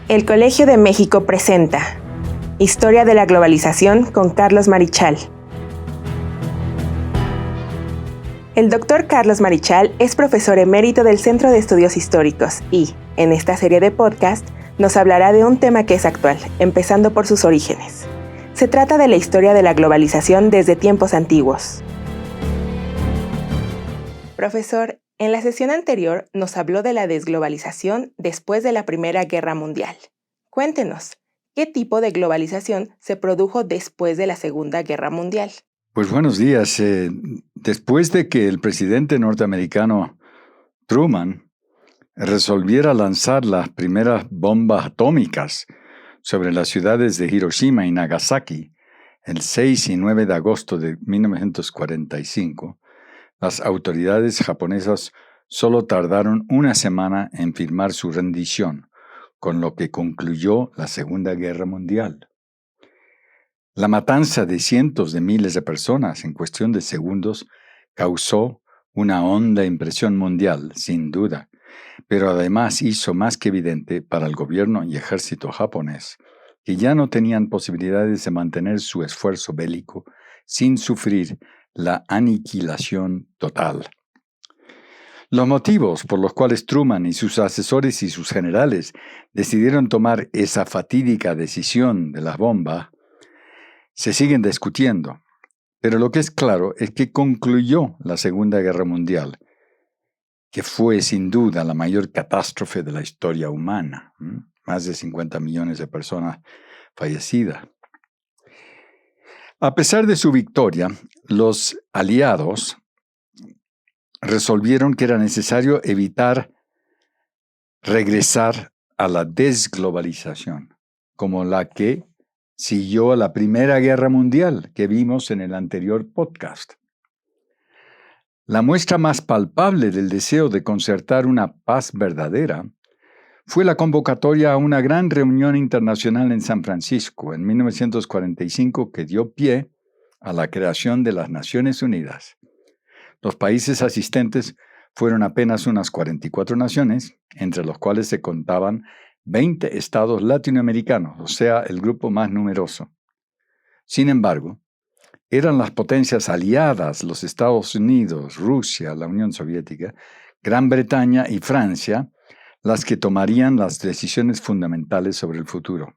El Colegio de México presenta Historia de la Globalización con Carlos Marichal. El Dr. Carlos Marichal es profesor emérito del Centro de Estudios Históricos y, en esta serie de podcast, nos hablará de un tema que es actual, empezando por sus orígenes. Se trata de la historia de la globalización desde tiempos antiguos. Profesor, en la sesión anterior nos habló de la desglobalización después de la Primera Guerra Mundial. Cuéntenos, ¿qué tipo de globalización se produjo después de la Segunda Guerra Mundial? Pues buenos días. Después de que el presidente norteamericano Truman resolviera lanzar las primeras bombas atómicas sobre las ciudades de Hiroshima y Nagasaki el 6 y 9 de agosto de 1945, las autoridades japonesas solo tardaron una semana en firmar su rendición, con lo que concluyó la Segunda Guerra Mundial. La matanza de cientos de miles de personas en cuestión de segundos causó una honda impresión mundial, sin duda, pero además hizo más que evidente para el gobierno y ejército japonés que ya no tenían posibilidades de mantener su esfuerzo bélico sin sufrir la aniquilación total. Los motivos por los cuales Truman y sus asesores y sus generales decidieron tomar esa fatídica decisión de las bombas se siguen discutiendo, pero lo que es claro es que concluyó la Segunda Guerra Mundial, que fue sin duda la mayor catástrofe de la historia humana, más de 50 millones de personas fallecidas. A pesar de su victoria, los aliados resolvieron que era necesario evitar regresar a la desglobalización, como la que siguió a la Primera Guerra Mundial que vimos en el anterior podcast. La muestra más palpable del deseo de concertar una paz verdadera fue la convocatoria a una gran reunión internacional en San Francisco en 1945 que dio pie a la creación de las Naciones Unidas. Los países asistentes fueron apenas unas 44 naciones, entre los cuales se contaban 20 estados latinoamericanos, o sea, el grupo más numeroso. Sin embargo, eran las potencias aliadas, los Estados Unidos, Rusia, la Unión Soviética, Gran Bretaña y Francia, las que tomarían las decisiones fundamentales sobre el futuro.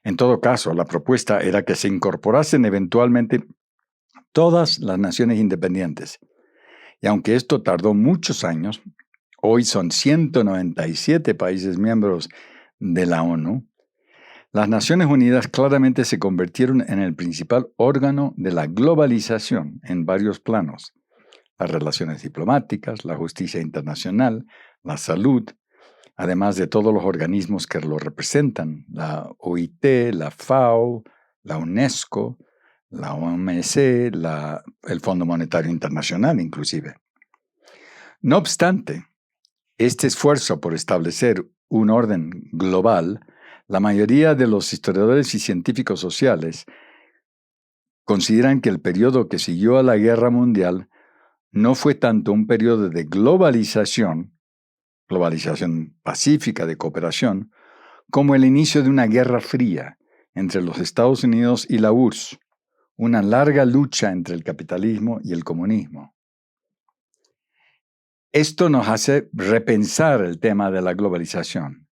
En todo caso, la propuesta era que se incorporasen eventualmente todas las naciones independientes. Y aunque esto tardó muchos años, hoy son 197 países miembros de la ONU, las Naciones Unidas claramente se convirtieron en el principal órgano de la globalización en varios planos: las relaciones diplomáticas, la justicia internacional, la salud, además de todos los organismos que lo representan: la OIT, la FAO, la UNESCO, la OMS, el Fondo Monetario Internacional inclusive. No obstante, este esfuerzo por establecer un orden global, la mayoría de los historiadores y científicos sociales consideran que el periodo que siguió a la Guerra Mundial no fue tanto un periodo de globalización pacífica de cooperación, como el inicio de una guerra fría entre los Estados Unidos y la URSS, una larga lucha entre el capitalismo y el comunismo. Esto nos hace repensar el tema de la globalización,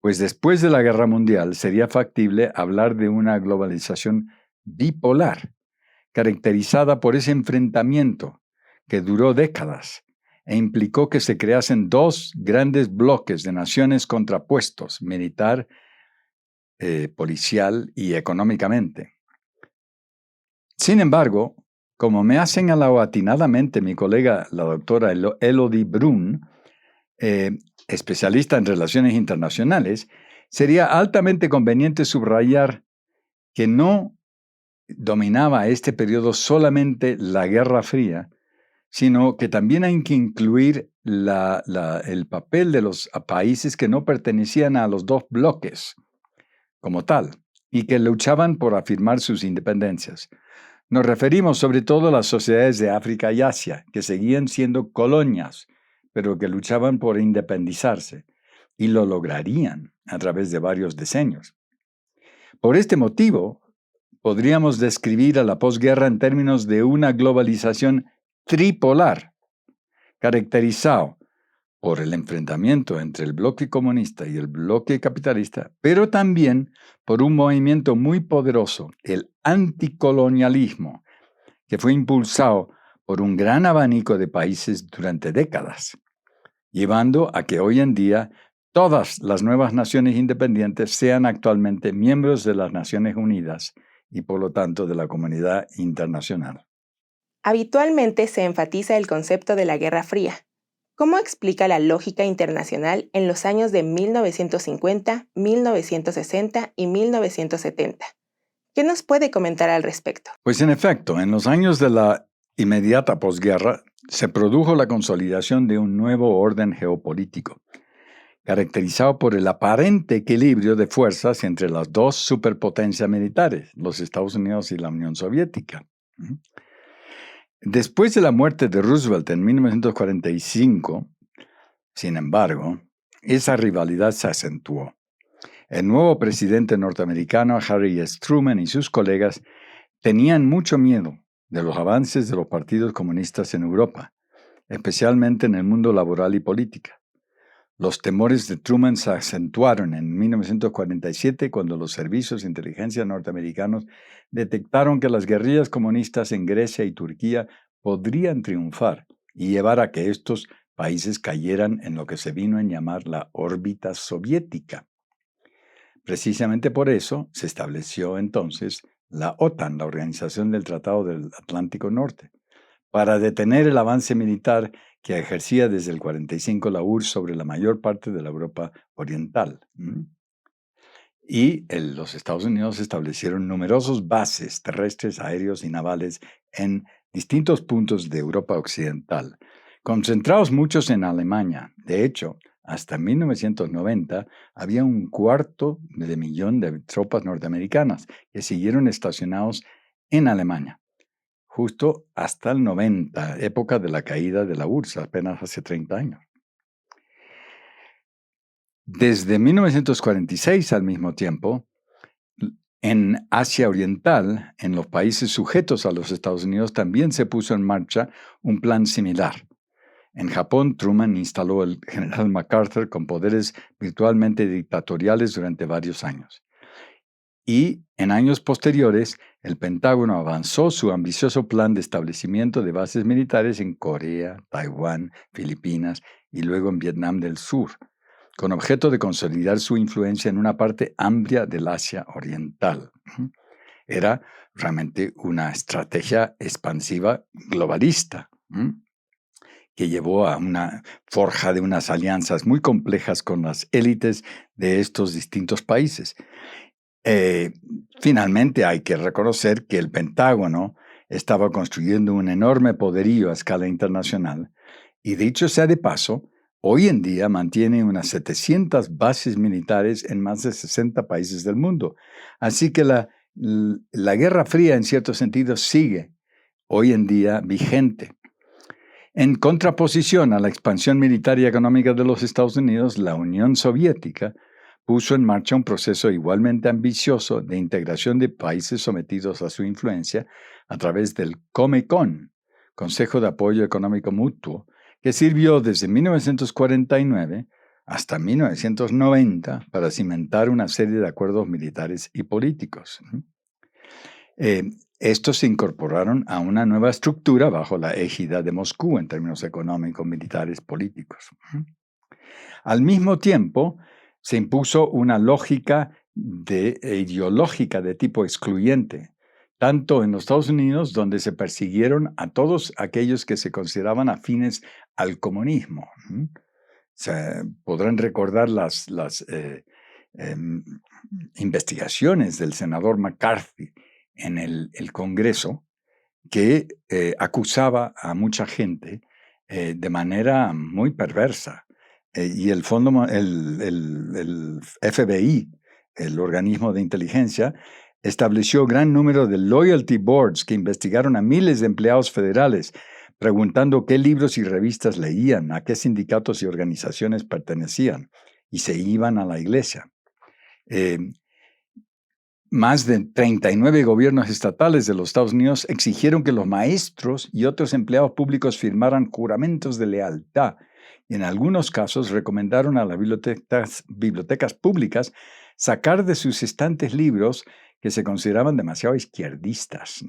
pues después de la Guerra Mundial sería factible hablar de una globalización bipolar, caracterizada por ese enfrentamiento que duró décadas e implicó que se creasen dos grandes bloques de naciones contrapuestos, militar, policial y económicamente. Sin embargo, como me ha señalado atinadamente mi colega, la doctora Elodie Brun, especialista en relaciones internacionales, sería altamente conveniente subrayar que no dominaba este periodo solamente la Guerra Fría, sino que también hay que incluir el papel de los países que no pertenecían a los dos bloques como tal y que luchaban por afirmar sus independencias. Nos referimos sobre todo a las sociedades de África y Asia, que seguían siendo colonias, pero que luchaban por independizarse. y lo lograrían a través de varios decenios. Por este motivo, podríamos describir a la posguerra en términos de una globalización tripolar, caracterizado por el enfrentamiento entre el bloque comunista y el bloque capitalista, pero también por un movimiento muy poderoso, el anticolonialismo, que fue impulsado por un gran abanico de países durante décadas, llevando a que hoy en día todas las nuevas naciones independientes sean actualmente miembros de las Naciones Unidas y por lo tanto de la comunidad internacional. Habitualmente se enfatiza el concepto de la Guerra Fría. ¿Cómo explica la lógica internacional en los años de 1950, 1960 y 1970? ¿Qué nos puede comentar al respecto? Pues en efecto, en los años de la inmediata posguerra se produjo la consolidación de un nuevo orden geopolítico, caracterizado por el aparente equilibrio de fuerzas entre las dos superpotencias militares, los Estados Unidos y la Unión Soviética. Después de la muerte de Roosevelt en 1945, sin embargo, esa rivalidad se acentuó. El nuevo presidente norteamericano, Harry S. Truman, y sus colegas tenían mucho miedo de los avances de los partidos comunistas en Europa, especialmente en el mundo laboral y política. Los temores de Truman se acentuaron en 1947 cuando los servicios de inteligencia norteamericanos detectaron que las guerrillas comunistas en Grecia y Turquía podrían triunfar y llevar a que estos países cayeran en lo que se vino a llamar la órbita soviética. Precisamente por eso se estableció entonces la OTAN, la Organización del Tratado del Atlántico Norte, para detener el avance militar que ejercía desde el 45 la URSS sobre la mayor parte de la Europa oriental. Y los Estados Unidos establecieron numerosas bases terrestres, aéreos y navales en distintos puntos de Europa occidental, concentrados muchos en Alemania. De hecho, hasta 1990 había 250,000 de tropas norteamericanas que siguieron estacionados en Alemania, justo hasta el 90, época de la caída de la URSS, apenas hace 30 años. Desde 1946, al mismo tiempo, en Asia Oriental, en los países sujetos a los Estados Unidos, también se puso en marcha un plan similar. En Japón, Truman instaló al general MacArthur con poderes virtualmente dictatoriales durante varios años. Y en años posteriores, el Pentágono avanzó su ambicioso plan de establecimiento de bases militares en Corea, Taiwán, Filipinas y luego en Vietnam del Sur, con objeto de consolidar su influencia en una parte amplia del Asia Oriental. Era realmente una estrategia expansiva globalista, que llevó a una forja de unas alianzas muy complejas con las élites de estos distintos países. Finalmente hay que reconocer que el Pentágono estaba construyendo un enorme poderío a escala internacional y, dicho sea de paso, hoy en día mantiene unas 700 bases militares en más de 60 países del mundo. Así que la Guerra Fría, en cierto sentido, sigue hoy en día vigente. En contraposición a la expansión militar y económica de los Estados Unidos, la Unión Soviética puso en marcha un proceso igualmente ambicioso de integración de países sometidos a su influencia a través del Comecon, Consejo de Apoyo Económico Mutuo, que sirvió desde 1949 hasta 1990 para cimentar una serie de acuerdos militares y políticos. Estos se incorporaron a una nueva estructura bajo la égida de Moscú en términos económicos, militares, políticos. Al mismo tiempo, se impuso una lógica ideológica de tipo excluyente, tanto en los Estados Unidos, donde se persiguieron a todos aquellos que se consideraban afines al comunismo. Podrán recordar las investigaciones del senador McCarthy en el Congreso, que acusaba a mucha gente de manera muy perversa. Y el FBI, el organismo de inteligencia, estableció gran número de loyalty boards que investigaron a miles de empleados federales, preguntando qué libros y revistas leían, a qué sindicatos y organizaciones pertenecían. y se iban a la iglesia. Más de 39 gobiernos estatales de los Estados Unidos exigieron que los maestros y otros empleados públicos firmaran juramentos de lealtad y en algunos casos recomendaron a las bibliotecas públicas sacar de sus estantes libros que se consideraban demasiado izquierdistas.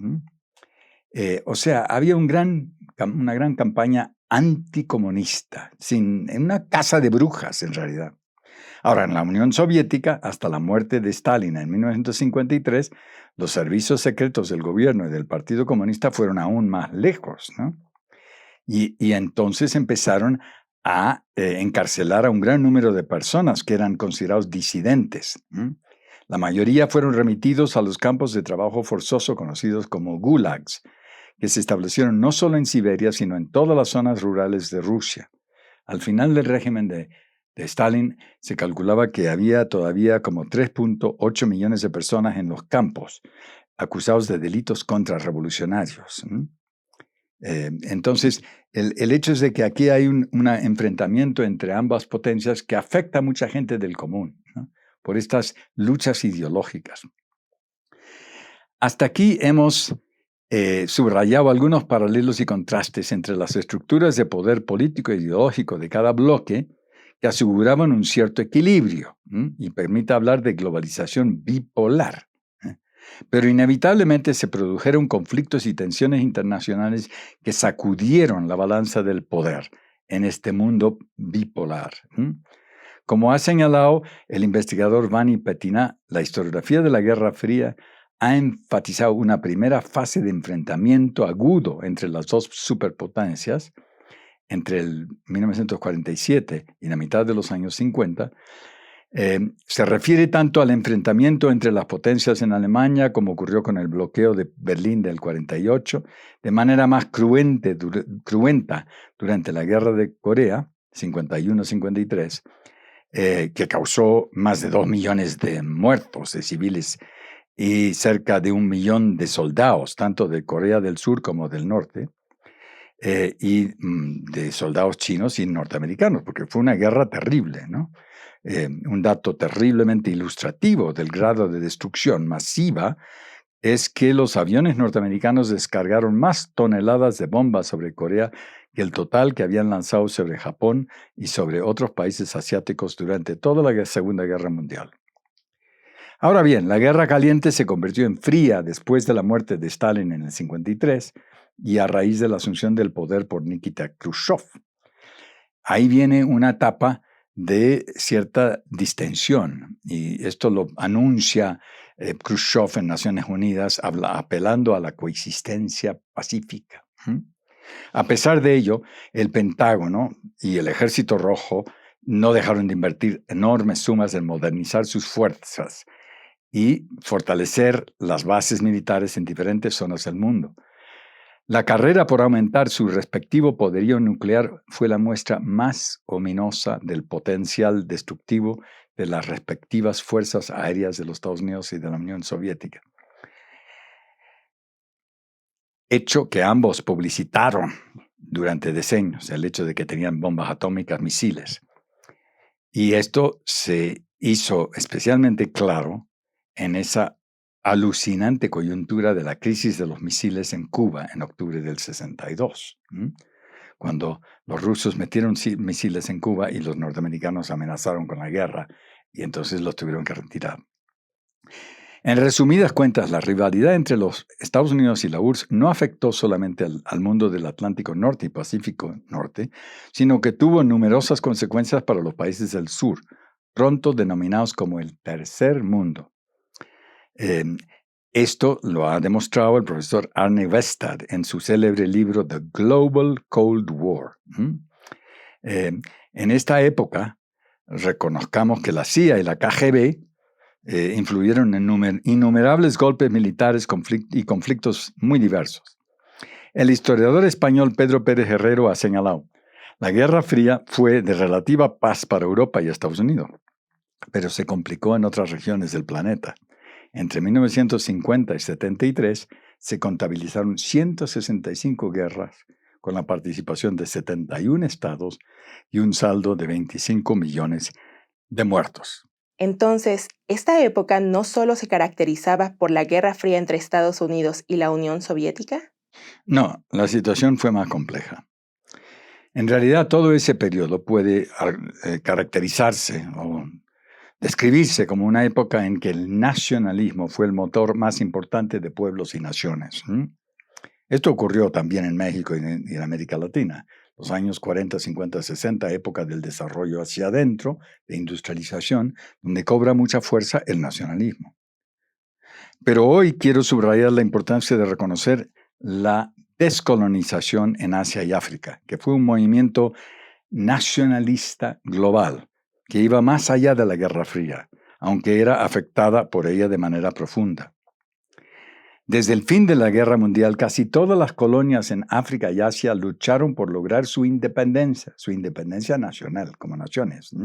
O sea, había una gran campaña anticomunista, una casa de brujas en realidad. Ahora, en la Unión Soviética, hasta la muerte de Stalin en 1953, los servicios secretos del gobierno y del Partido Comunista fueron aún más lejos, ¿no? Y entonces empezaron a encarcelar a un gran número de personas que eran considerados disidentes. La mayoría fueron remitidos a los campos de trabajo forzoso conocidos como gulags, que se establecieron no solo en Siberia, sino en todas las zonas rurales de Rusia. Al final del régimen de Stalin, se calculaba que había todavía como 3.8 millones de personas en los campos, acusados de delitos contrarrevolucionarios. Entonces, el hecho es de que aquí hay un enfrentamiento entre ambas potencias que afecta a mucha gente del común, ¿no? Por estas luchas ideológicas. Hasta aquí hemos subrayado algunos paralelos y contrastes entre las estructuras de poder político e ideológico de cada bloque que aseguraban un cierto equilibrio y permite hablar de globalización bipolar. Pero inevitablemente se produjeron conflictos y tensiones internacionales que sacudieron la balanza del poder en este mundo bipolar. Como ha señalado el investigador Vani Petina, la historiografía de la Guerra Fría ha enfatizado una primera fase de enfrentamiento agudo entre las dos superpotencias, entre el 1947 y la mitad de los años 50, se refiere tanto al enfrentamiento entre las potencias en Alemania, como ocurrió con el bloqueo de Berlín del 48, de manera más cruenta durante la Guerra de Corea, 51-53, que causó más de 2 millones de muertos de civiles y cerca de 1 millón de soldados, tanto de Corea del Sur como del Norte, y de soldados chinos y norteamericanos, porque fue una guerra terrible, ¿no? Un dato terriblemente ilustrativo del grado de destrucción masiva es que los aviones norteamericanos descargaron más toneladas de bombas sobre Corea que el total que habían lanzado sobre Japón y sobre otros países asiáticos durante toda la Segunda Guerra Mundial. Ahora bien, la Guerra Caliente se convirtió en fría después de la muerte de Stalin en el 53 y a raíz de la asunción del poder por Nikita Khrushchev. Ahí viene una etapa de cierta distensión, y esto lo anuncia Khrushchev en Naciones Unidas, apelando a la coexistencia pacífica. A pesar de ello, el Pentágono y el Ejército Rojo no dejaron de invertir enormes sumas en modernizar sus fuerzas y fortalecer las bases militares en diferentes zonas del mundo. La carrera por aumentar su respectivo poderío nuclear fue la muestra más ominosa del potencial destructivo de las respectivas fuerzas aéreas de los Estados Unidos y de la Unión Soviética. Hecho que ambos publicitaron durante decenios, el hecho de que tenían bombas atómicas, misiles. Y esto se hizo especialmente claro en esa alucinante coyuntura de la crisis de los misiles en Cuba en octubre del 62, cuando los rusos metieron misiles en Cuba y los norteamericanos amenazaron con la guerra y entonces los tuvieron que retirar. En resumidas cuentas, la rivalidad entre los Estados Unidos y la URSS no afectó solamente al mundo del Atlántico Norte y Pacífico Norte, sino que tuvo numerosas consecuencias para los países del sur, pronto denominados como el Tercer Mundo. Esto lo ha demostrado el profesor Arne Westad en su célebre libro The Global Cold War. En esta época, reconozcamos que la CIA y la KGB influyeron en innumerables golpes militares y conflictos muy diversos. El historiador español Pedro Pérez Herrero ha señalado: la Guerra Fría fue de relativa paz para Europa y Estados Unidos, pero se complicó en otras regiones del planeta. Entre 1950 y 73 se contabilizaron 165 guerras con la participación de 71 estados y un saldo de 25 millones de muertos. Entonces, ¿esta época no solo se caracterizaba por la Guerra Fría entre Estados Unidos y la Unión Soviética? No, la situación fue más compleja. En realidad, todo ese periodo puede caracterizarse o describirse como una época en que el nacionalismo fue el motor más importante de pueblos y naciones. Esto ocurrió también en México y en América Latina. Los años 40, 50, 60, época del desarrollo hacia adentro, de industrialización, donde cobra mucha fuerza el nacionalismo. Pero hoy quiero subrayar la importancia de reconocer la descolonización en Asia y África, que fue un movimiento nacionalista global, que iba más allá de la Guerra Fría, aunque era afectada por ella de manera profunda. Desde el fin de la Guerra Mundial, casi todas las colonias en África y Asia lucharon por lograr su independencia nacional como naciones.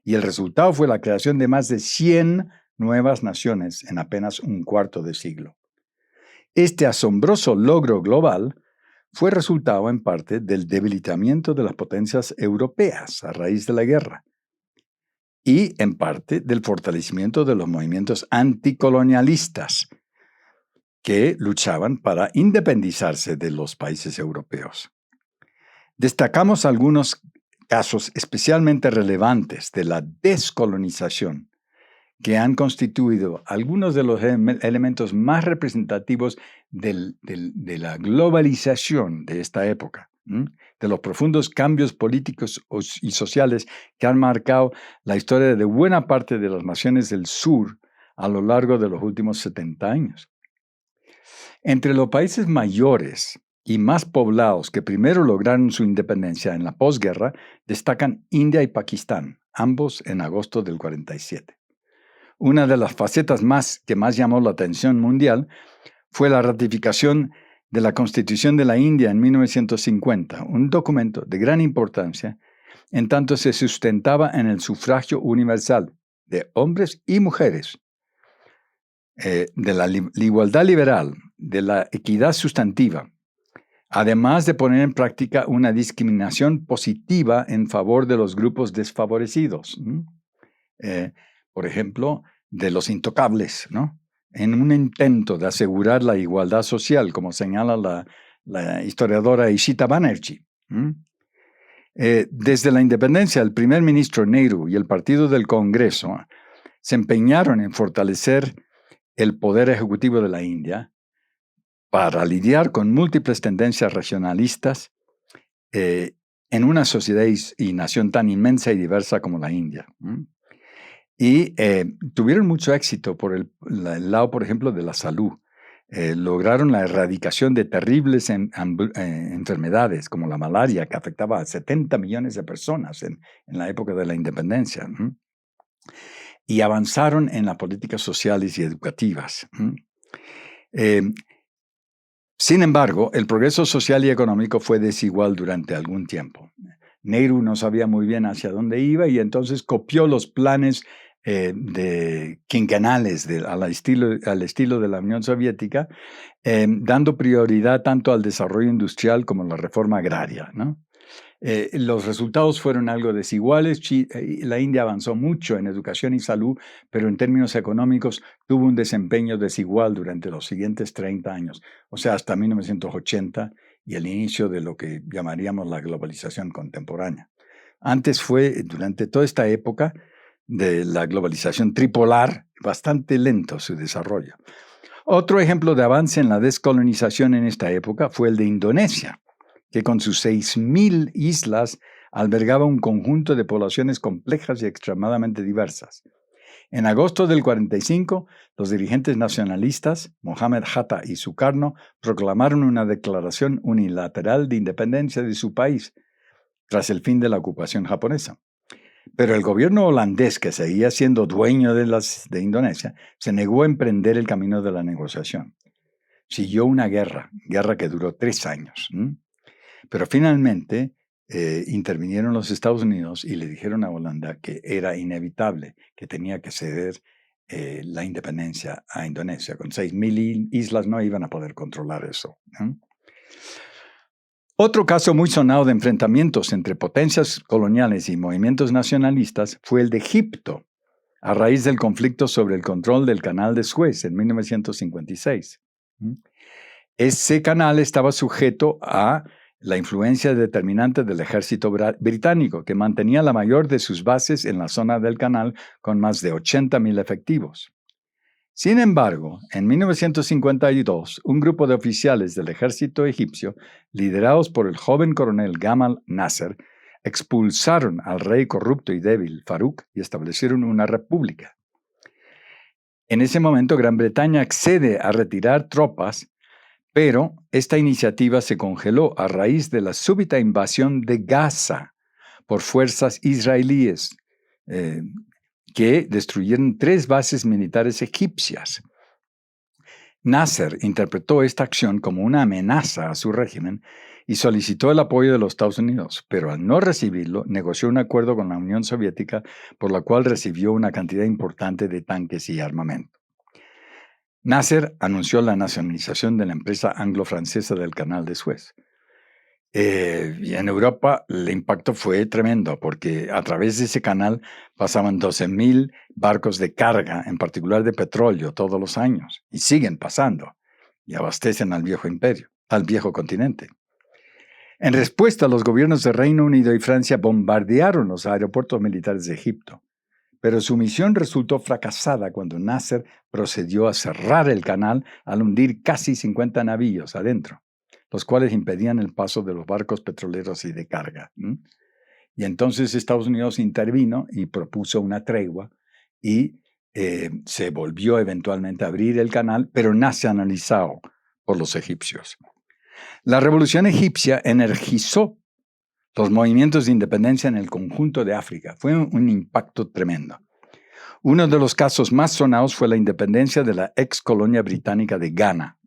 Y el resultado fue la creación de más de 100 nuevas naciones en apenas un cuarto de siglo. Este asombroso logro global fue resultado en parte del debilitamiento de las potencias europeas a raíz de la guerra y en parte del fortalecimiento de los movimientos anticolonialistas que luchaban para independizarse de los países europeos. Destacamos algunos casos especialmente relevantes de la descolonización que han constituido algunos de los elementos más representativos de la globalización de esta época, de los profundos cambios políticos y sociales que han marcado la historia de buena parte de las naciones del sur a lo largo de los últimos 70 años. Entre los países mayores y más poblados que primero lograron su independencia en la posguerra, destacan India y Pakistán, ambos en agosto del 47. Una de las facetas que más llamó la atención mundial fue la ratificación de la Constitución de la India en 1950, un documento de gran importancia en tanto se sustentaba en el sufragio universal de hombres y mujeres, de la igualdad liberal, de la equidad sustantiva, además de poner en práctica una discriminación positiva en favor de los grupos desfavorecidos. Por ejemplo, de los intocables, ¿no? En un intento de asegurar la igualdad social, como señala la historiadora Ishita Banerjee. Desde la independencia, el primer ministro Nehru y el Partido del Congreso se empeñaron en fortalecer el poder ejecutivo de la India para lidiar con múltiples tendencias regionalistas en una sociedad y nación tan inmensa y diversa como la India. Y tuvieron mucho éxito por el lado, por ejemplo, de la salud. Lograron la erradicación de terribles enfermedades como la malaria, que afectaba a 70 millones de personas en la época de la independencia. Y avanzaron en las políticas sociales y educativas. Sin embargo, el progreso social y económico fue desigual durante algún tiempo. Nehru no sabía muy bien hacia dónde iba y entonces copió los planes de quinquenales al estilo de la Unión Soviética, dando prioridad tanto al desarrollo industrial como a la reforma agraria, ¿no? Los resultados fueron algo desiguales. La India avanzó mucho en educación y salud, pero en términos económicos tuvo un desempeño desigual durante los siguientes 30 años, o sea, hasta 1980 y el inicio de lo que llamaríamos la globalización contemporánea. Antes fue, durante toda esta época de la globalización tripolar, bastante lento su desarrollo. Otro ejemplo de avance en la descolonización en esta época fue el de Indonesia, que con sus 6.000 islas albergaba un conjunto de poblaciones complejas y extremadamente diversas. En agosto del 45, los dirigentes nacionalistas, Mohammed Hatta y Sukarno, proclamaron una declaración unilateral de independencia de su país, tras el fin de la ocupación japonesa. Pero el gobierno holandés, que seguía siendo dueño de Indonesia, se negó a emprender el camino de la negociación. Siguió una guerra que duró 3 años. Pero finalmente intervinieron los Estados Unidos y le dijeron a Holanda que era inevitable, que tenía que ceder la independencia a Indonesia. Con 6.000 islas no iban a poder controlar eso. Otro caso muy sonado de enfrentamientos entre potencias coloniales y movimientos nacionalistas fue el de Egipto, a raíz del conflicto sobre el control del Canal de Suez en 1956. Ese canal estaba sujeto a la influencia determinante del ejército británico, que mantenía la mayor de sus bases en la zona del canal con más de 80,000 efectivos. Sin embargo, en 1952, un grupo de oficiales del ejército egipcio, liderados por el joven coronel Gamal Nasser, expulsaron al rey corrupto y débil Farouk y establecieron una república. En ese momento, Gran Bretaña accede a retirar tropas, pero esta iniciativa se congeló a raíz de la súbita invasión de Gaza por fuerzas israelíes, que destruyeron 3 bases militares egipcias. Nasser interpretó esta acción como una amenaza a su régimen y solicitó el apoyo de los Estados Unidos, pero al no recibirlo, negoció un acuerdo con la Unión Soviética por la cual recibió una cantidad importante de tanques y armamento. Nasser anunció la nacionalización de la empresa anglo-francesa del Canal de Suez. Y en Europa el impacto fue tremendo porque a través de ese canal pasaban 12,000 barcos de carga, en particular de petróleo, todos los años, y siguen pasando, y abastecen al viejo imperio, al viejo continente. En respuesta, los gobiernos de Reino Unido y Francia bombardearon los aeropuertos militares de Egipto, pero su misión resultó fracasada cuando Nasser procedió a cerrar el canal al hundir casi 50 navíos adentro, los cuales impedían el paso de los barcos petroleros y de carga. Y entonces Estados Unidos intervino y propuso una tregua y se volvió eventualmente a abrir el canal, pero nacionalizado por los egipcios. La revolución egipcia energizó los movimientos de independencia en el conjunto de África. Fue un impacto tremendo. Uno de los casos más sonados fue la independencia de la ex colonia británica de Ghana.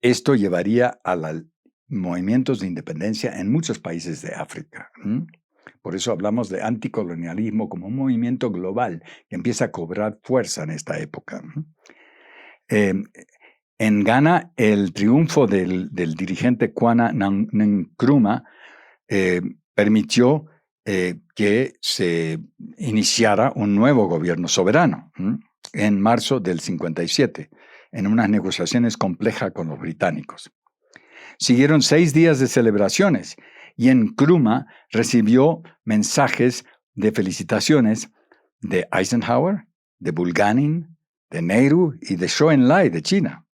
Esto llevaría a los movimientos de independencia en muchos países de África. Por eso hablamos de anticolonialismo como un movimiento global que empieza a cobrar fuerza en esta época. En Ghana, el triunfo del dirigente Kwame Nkrumah permitió que se iniciara un nuevo gobierno soberano en marzo del 57, en unas negociaciones complejas con los británicos. Siguieron 6 días de celebraciones y Nkrumah recibió mensajes de felicitaciones de Eisenhower, de Bulganin, de Nehru y de Zhou Enlai de China.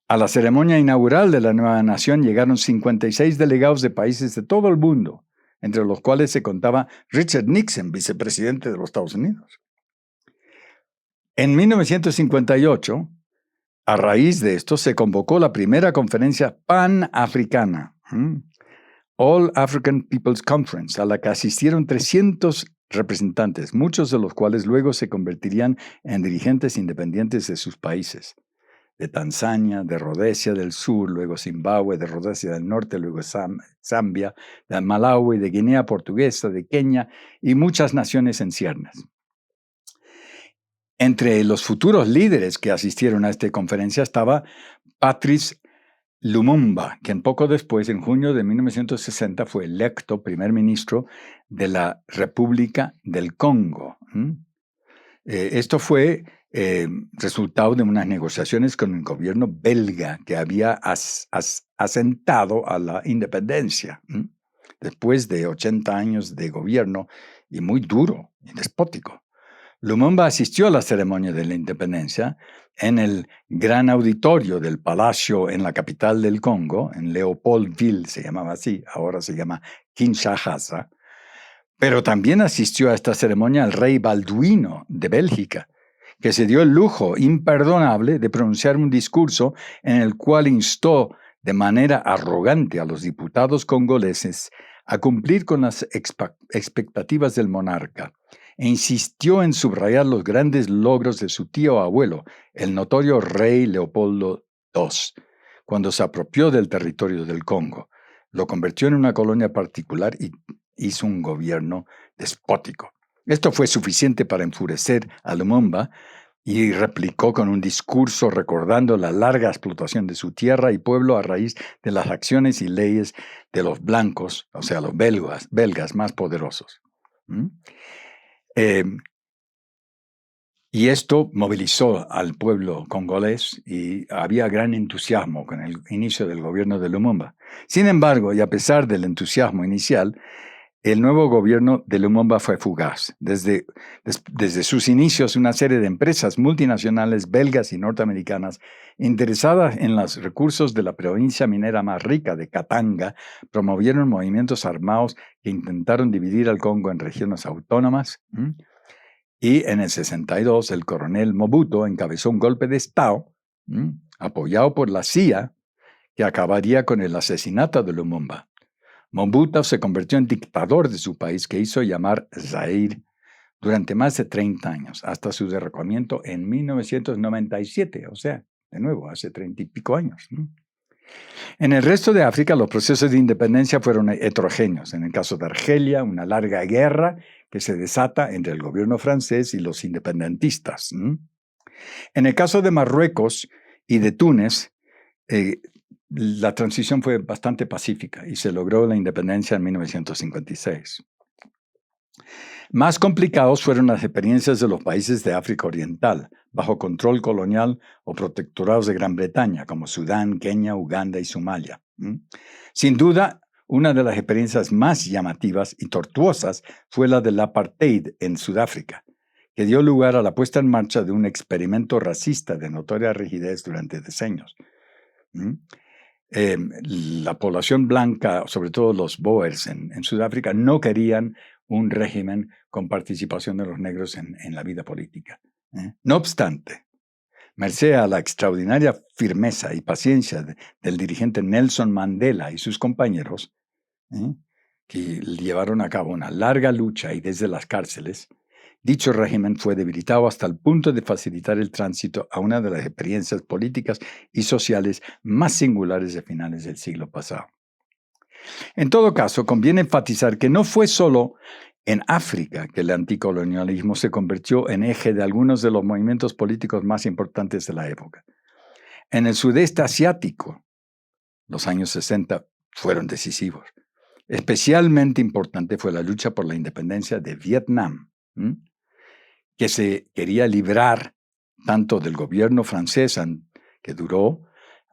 A la ceremonia inaugural de la nueva nación llegaron 56 delegados de países de todo el mundo, entre los cuales se contaba Richard Nixon, vicepresidente de los Estados Unidos. En 1958, a raíz de esto, se convocó la primera conferencia panafricana, All African People's Conference, a la que asistieron 300 representantes, muchos de los cuales luego se convertirían en dirigentes independientes de sus países. De Tanzania, de Rodesia del Sur, luego Zimbabue, de Rodesia del Norte, luego Zambia, de Malawi, de Guinea Portuguesa, de Kenia y muchas naciones en ciernes. Entre los futuros líderes que asistieron a esta conferencia estaba Patrice Lumumba, quien poco después, en junio de 1960, fue electo primer ministro de la República del Congo. Esto fue resultado de unas negociaciones con el gobierno belga que había asentado a la independencia después de 80 años de gobierno y muy duro y despótico. Lumumba asistió a la ceremonia de la independencia en el gran auditorio del palacio en la capital del Congo, en Leopoldville, se llamaba así, ahora se llama Kinshasa, pero también asistió a esta ceremonia el rey Balduino de Bélgica, que se dio el lujo imperdonable de pronunciar un discurso en el cual instó de manera arrogante a los diputados congoleses a cumplir con las expectativas del monarca e insistió en subrayar los grandes logros de su tío abuelo, el notorio rey Leopoldo II, cuando se apropió del territorio del Congo, lo convirtió en una colonia particular y hizo un gobierno despótico. Esto fue suficiente para enfurecer a Lumumba, y replicó con un discurso recordando la larga explotación de su tierra y pueblo a raíz de las acciones y leyes de los blancos, o sea, los belgas más poderosos. ¿Mm? Y esto movilizó al pueblo congolés y había gran entusiasmo con el inicio del gobierno de Lumumba. Sin embargo, y a pesar del entusiasmo inicial, el nuevo gobierno de Lumumba fue fugaz. Desde sus inicios, una serie de empresas multinacionales belgas y norteamericanas interesadas en los recursos de la provincia minera más rica de Katanga promovieron movimientos armados que intentaron dividir al Congo en regiones autónomas. Y en el 62, el coronel Mobutu encabezó un golpe de Estado, apoyado por la CIA, que acabaría con el asesinato de Lumumba. Mobutu se convirtió en dictador de su país, que hizo llamar Zaire, durante más de 30 años, hasta su derrocamiento en 1997, o sea, de nuevo, hace 30 y pico años. En el resto de África, los procesos de independencia fueron heterogéneos. En el caso de Argelia, una larga guerra que se desata entre el gobierno francés y los independentistas. En el caso de Marruecos y de Túnez, la transición fue bastante pacífica y se logró la independencia en 1956. Más complicados fueron las experiencias de los países de África Oriental, bajo control colonial o protectorados de Gran Bretaña, como Sudán, Kenia, Uganda y Somalia. Sin duda, una de las experiencias más llamativas y tortuosas fue la del apartheid en Sudáfrica, que dio lugar a la puesta en marcha de un experimento racista de notoria rigidez durante decenios. La población blanca, sobre todo los Boers en Sudáfrica, no querían un régimen con participación de los negros en la vida política. No obstante, merced a la extraordinaria firmeza y paciencia del dirigente Nelson Mandela y sus compañeros, que llevaron a cabo una larga lucha y desde las cárceles, dicho régimen fue debilitado hasta el punto de facilitar el tránsito a una de las experiencias políticas y sociales más singulares de finales del siglo pasado. En todo caso, conviene enfatizar que no fue solo en África que el anticolonialismo se convirtió en eje de algunos de los movimientos políticos más importantes de la época. En el sudeste asiático, los años 60 fueron decisivos. Especialmente importante fue la lucha por la independencia de Vietnam, que se quería librar tanto del gobierno francés, que duró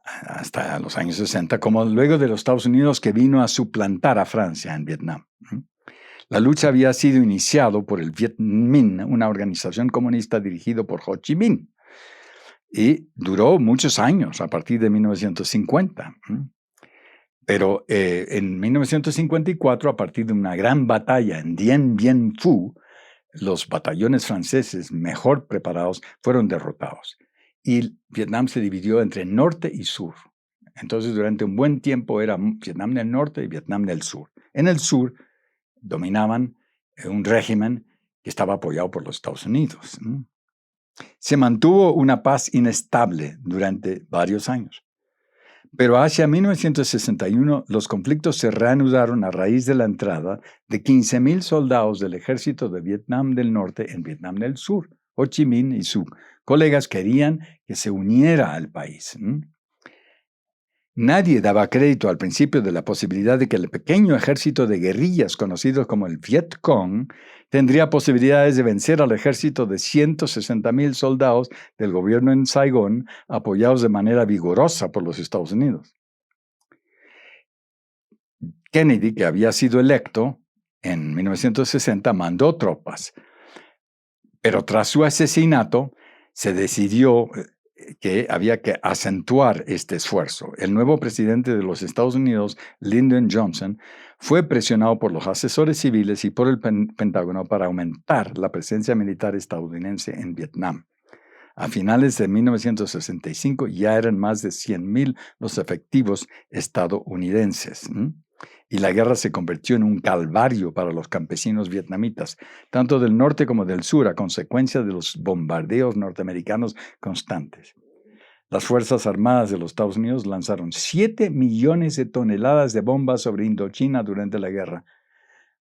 hasta los años 60, como luego de los Estados Unidos, que vino a suplantar a Francia en Vietnam. La lucha había sido iniciada por el Viet Minh, una organización comunista dirigida por Ho Chi Minh, y duró muchos años, a partir de 1950. Pero en 1954, a partir de una gran batalla en Dien Bien Phu, los batallones franceses mejor preparados fueron derrotados y Vietnam se dividió entre norte y sur. Entonces, durante un buen tiempo era Vietnam del norte y Vietnam del sur. En el sur dominaban un régimen que estaba apoyado por los Estados Unidos. Se mantuvo una paz inestable durante varios años. Pero hacia 1961 los conflictos se reanudaron a raíz de la entrada de 15,000 soldados del ejército de Vietnam del Norte en Vietnam del Sur. Ho Chi Minh y sus colegas querían que se uniera al país. Nadie daba crédito al principio de la posibilidad de que el pequeño ejército de guerrillas conocido como el Viet Cong tendría posibilidades de vencer al ejército de 160,000 soldados del gobierno en Saigón, apoyados de manera vigorosa por los Estados Unidos. Kennedy, que había sido electo en 1960, mandó tropas, pero tras su asesinato se decidió que había que acentuar este esfuerzo. El nuevo presidente de los Estados Unidos, Lyndon Johnson, fue presionado por los asesores civiles y por el Pentágono para aumentar la presencia militar estadounidense en Vietnam. A finales de 1965 ya eran más de 100,000 los efectivos estadounidenses. Y la guerra se convirtió en un calvario para los campesinos vietnamitas, tanto del norte como del sur, a consecuencia de los bombardeos norteamericanos constantes. Las Fuerzas Armadas de los Estados Unidos lanzaron 7 millones de toneladas de bombas sobre Indochina durante la guerra,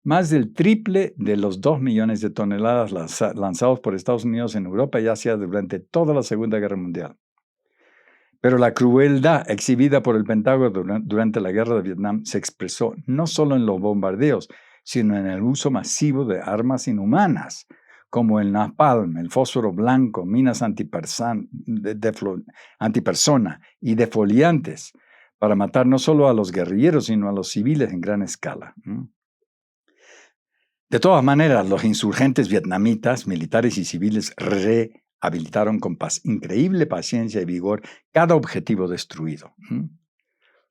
Más del triple de los 2 millones de toneladas lanzados por Estados Unidos en Europa y Asia durante toda la Segunda Guerra Mundial. Pero la crueldad exhibida por el Pentágono durante la Guerra de Vietnam se expresó no solo en los bombardeos, sino en el uso masivo de armas inhumanas, como el napalm, el fósforo blanco, minas antipersona y defoliantes, para matar no solo a los guerrilleros, sino a los civiles en gran escala. De todas maneras, los insurgentes vietnamitas, militares y civiles, rehabilitaron con increíble paciencia y vigor cada objetivo destruido.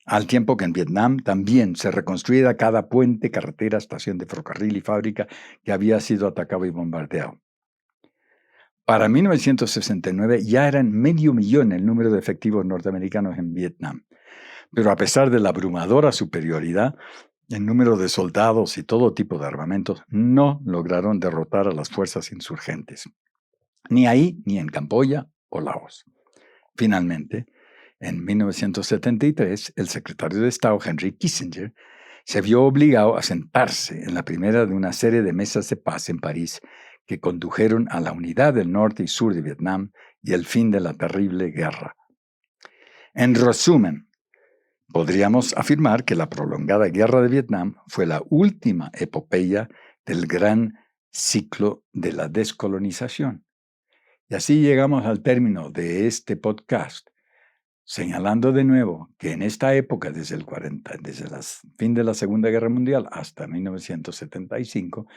Al tiempo que en Vietnam también se reconstruía cada puente, carretera, estación de ferrocarril y fábrica que había sido atacado y bombardeado. Para 1969 ya eran 500,000 el número de efectivos norteamericanos en Vietnam. Pero a pesar de la abrumadora superioridad, el número de soldados y todo tipo de armamentos no lograron derrotar a las fuerzas insurgentes, ni ahí ni en Camboya o Laos. Finalmente, en 1973, el secretario de Estado Henry Kissinger se vio obligado a sentarse en la primera de una serie de mesas de paz en París que condujeron a la unidad del norte y sur de Vietnam y el fin de la terrible guerra. En resumen, podríamos afirmar que la prolongada guerra de Vietnam fue la última epopeya del gran ciclo de la descolonización. Y así llegamos al término de este podcast, señalando de nuevo que en esta época, desde el fin de la Segunda Guerra Mundial hasta 1975,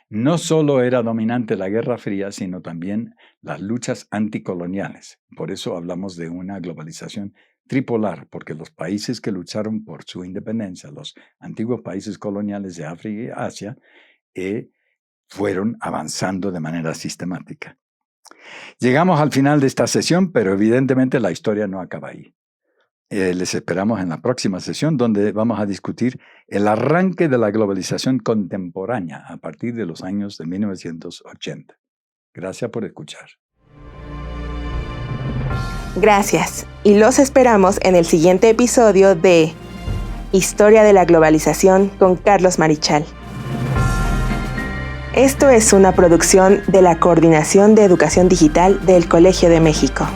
no solo era dominante la Guerra Fría, sino también las luchas anticoloniales. Por eso hablamos de una globalización tripolar, porque los países que lucharon por su independencia, los antiguos países coloniales de África y Asia, fueron avanzando de manera sistemática. Llegamos al final de esta sesión, pero evidentemente la historia no acaba ahí. Les esperamos en la próxima sesión, donde vamos a discutir el arranque de la globalización contemporánea a partir de los años de 1980. Gracias por escuchar. Gracias, y los esperamos en el siguiente episodio de Historia de la Globalización con Carlos Marichal. Esto es una producción de la Coordinación de Educación Digital del Colegio de México.